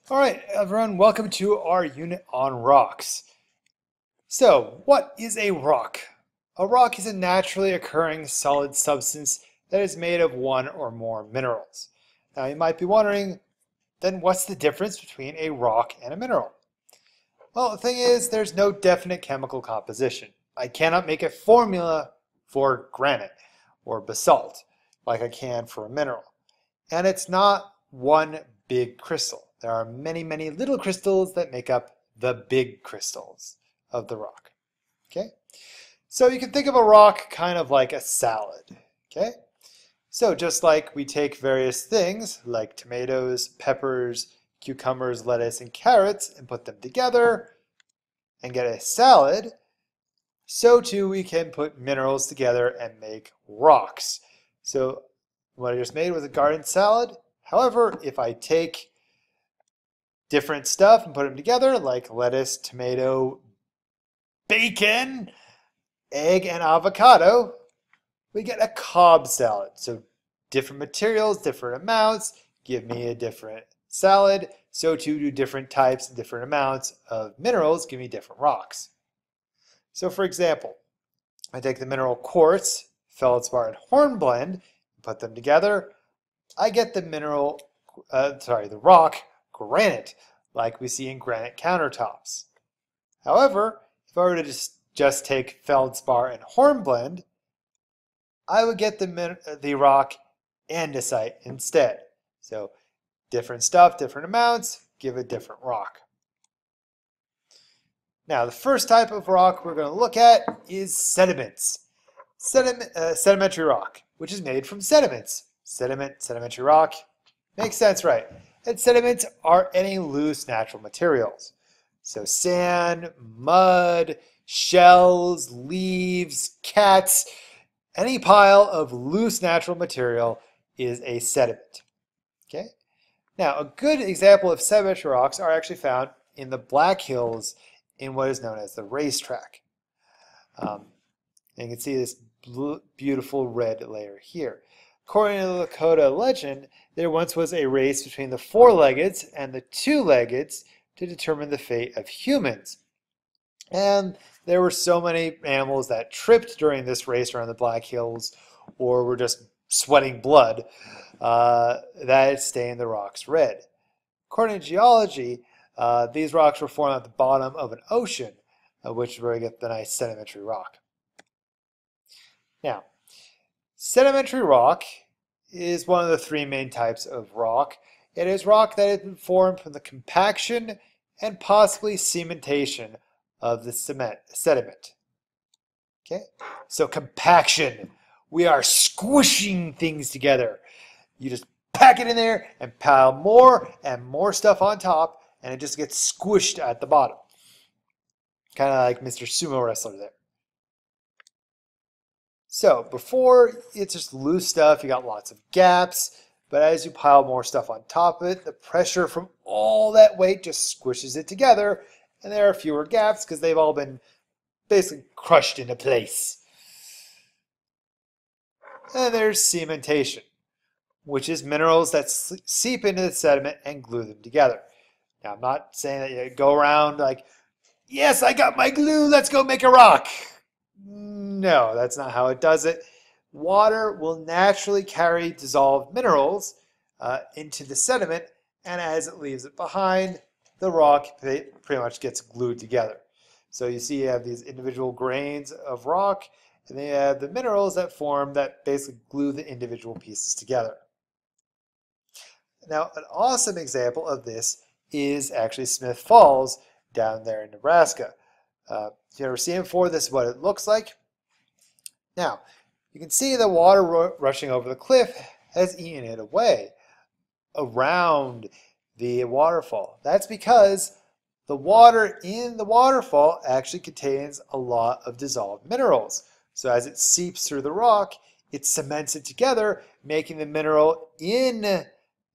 All right, everyone, welcome to our unit on rocks. So, what is a rock? A rock is a naturally occurring solid substance that is made of one or more minerals. Now, you might be wondering, then what's the difference between a rock and a mineral? Well, the thing is, there's no definite chemical composition. I cannot make a formula for granite or basalt like I can for a mineral. And it's not one big crystal. There are many, many little crystals that make up the big crystals of the rock. Okay? So you can think of a rock kind of like a salad. Okay? So just like we take various things like tomatoes, peppers, cucumbers, lettuce, and carrots and put them together and get a salad, so too we can put minerals together and make rocks. So what I just made was a garden salad. However, if I take different stuff and put them together, like lettuce, tomato, bacon, egg, and avocado, we get a Cobb salad. So different materials, different amounts, give me a different salad. So too do different types and different amounts of minerals give me different rocks. So for example, I take the mineral quartz, feldspar, and hornblende, and put them together, I get the the rock granite, like we see in granite countertops. However, if I were to just take feldspar and hornblende, I would get the rock andesite instead. So different stuff, different amounts, give a different rock. Now, the first type of rock we're going to look at is sediments. Sedimentary rock, which is made from sediments. Sedimentary rock. Makes sense, right? And sediments are any loose natural materials. So sand, mud, shells, leaves, cats, any pile of loose natural material is a sediment. Okay? Now, a good example of sedimentary rocks are actually found in the Black Hills in what is known as the racetrack. And you can see this beautiful red layer here. According to the Lakota legend, there once was a race between the four-leggeds and the two-leggeds to determine the fate of humans. And there were so many animals that tripped during this race around the Black Hills or were just sweating blood that stained the rocks red. According to geology, these rocks were formed at the bottom of an ocean, which is where we get the nice sedimentary rock. Now, sedimentary rock is one of the three main types of rock. It is rock that has been formed from the compaction and possibly cementation of the sediment. Okay, so compaction. We are squishing things together. You just pack it in there and pile more and more stuff on top, and it just gets squished at the bottom. Kind of like Mr. Sumo Wrestler there. So before, it's just loose stuff. You got lots of gaps. But as you pile more stuff on top of it, the pressure from all that weight just squishes it together. And there are fewer gaps because they've all been basically crushed into place. And there's cementation, which is minerals that seep into the sediment and glue them together. Now, I'm not saying that you go around like, yes, I got my glue, let's go make a rock. No, that's not how it does it. Water will naturally carry dissolved minerals into the sediment, and as it leaves it behind, the rock pretty much gets glued together. So you see you have these individual grains of rock, and then you have the minerals that form that basically glue the individual pieces together. Now, an awesome example of this is actually Smith Falls down there in Nebraska. If you ever seen it before, this is what it looks like. Now, you can see the water rushing over the cliff has eaten it away around the waterfall. That's because the water in the waterfall actually contains a lot of dissolved minerals. So as it seeps through the rock, it cements it together, making the mineral in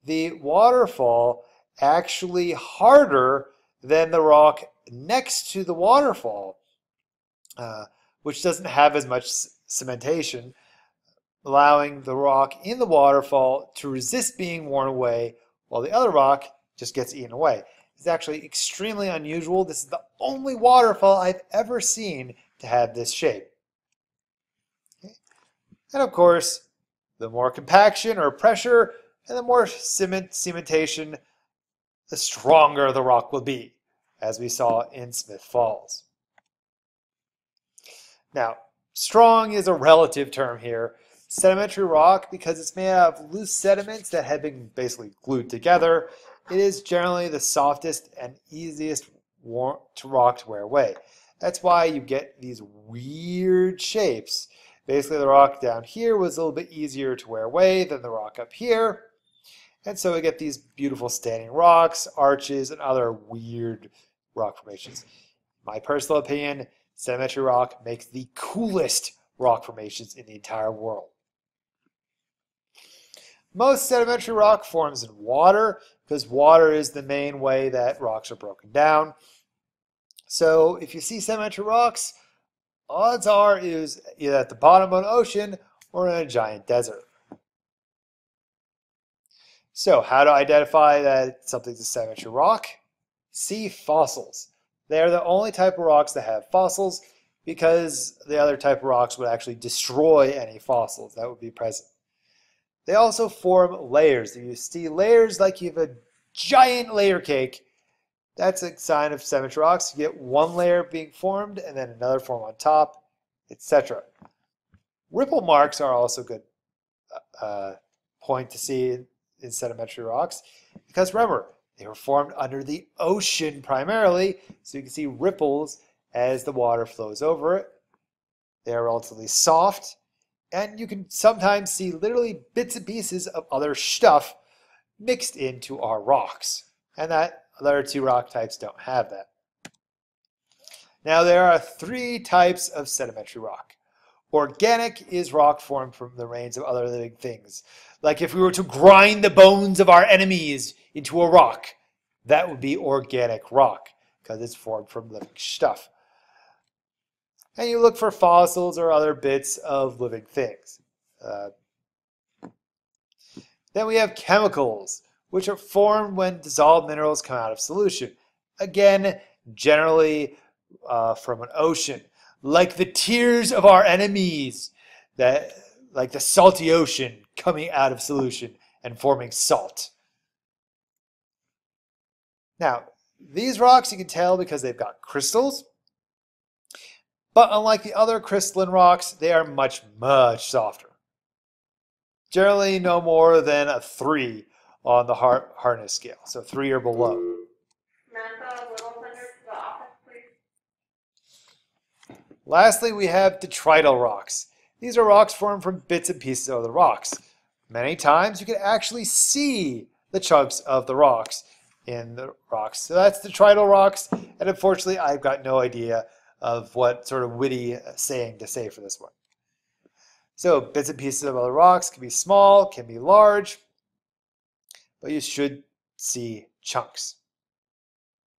the waterfall actually harder than the rock next to the waterfall, which doesn't have as much cementation, allowing the rock in the waterfall to resist being worn away, while the other rock just gets eaten away. It's actually extremely unusual. This is the only waterfall I've ever seen to have this shape. Okay. And of course, the more compaction or pressure and the more cementation, the stronger the rock will be, as we saw in Smith Falls. Now, strong is a relative term here. Sedimentary rock, because it's made out of loose sediments that have been basically glued together, it is generally the softest and easiest rock to wear away. That's why you get these weird shapes. Basically, the rock down here was a little bit easier to wear away than the rock up here. And so we get these beautiful standing rocks, arches, and other weird rock formations. My personal opinion, sedimentary rock makes the coolest rock formations in the entire world. Most sedimentary rock forms in water because water is the main way that rocks are broken down. So if you see sedimentary rocks, odds are it is either at the bottom of an ocean or in a giant desert. So how to identify that something's a sedimentary rock? See fossils. They are the only type of rocks that have fossils because the other type of rocks would actually destroy any fossils that would be present. They also form layers. If you see layers like you have a giant layer cake, that's a sign of sedimentary rocks. You get one layer being formed and then another form on top, etc. Ripple marks are also a good point to see in sedimentary rocks because remember, they were formed under the ocean primarily, so you can see ripples as the water flows over it. They are relatively soft, and you can sometimes see literally bits and pieces of other stuff mixed into our rocks. And that other two rock types don't have that. Now there are three types of sedimentary rock. Organic is rock formed from the remains of other living things. Like if we were to grind the bones of our enemies into a rock, that would be organic rock because it's formed from living stuff. And you look for fossils or other bits of living things. Then we have chemicals, which are formed when dissolved minerals come out of solution. Again, generally from an ocean, like the tears of our enemies, like the salty ocean coming out of solution and forming salt. Now, these rocks you can tell because they've got crystals, but unlike the other crystalline rocks, they are much, much softer. Generally no more than a 3 on the hardness scale, so 3 or below. Samantha, Little Thunder to the office, please. Lastly, we have detrital rocks. These are rocks formed from bits and pieces of the rocks. Many times you can actually see the chunks of the rocks in the rocks. So that's detrital rocks, and unfortunately I've got no idea of what sort of witty saying to say for this one. So bits and pieces of other rocks can be small, can be large, but you should see chunks.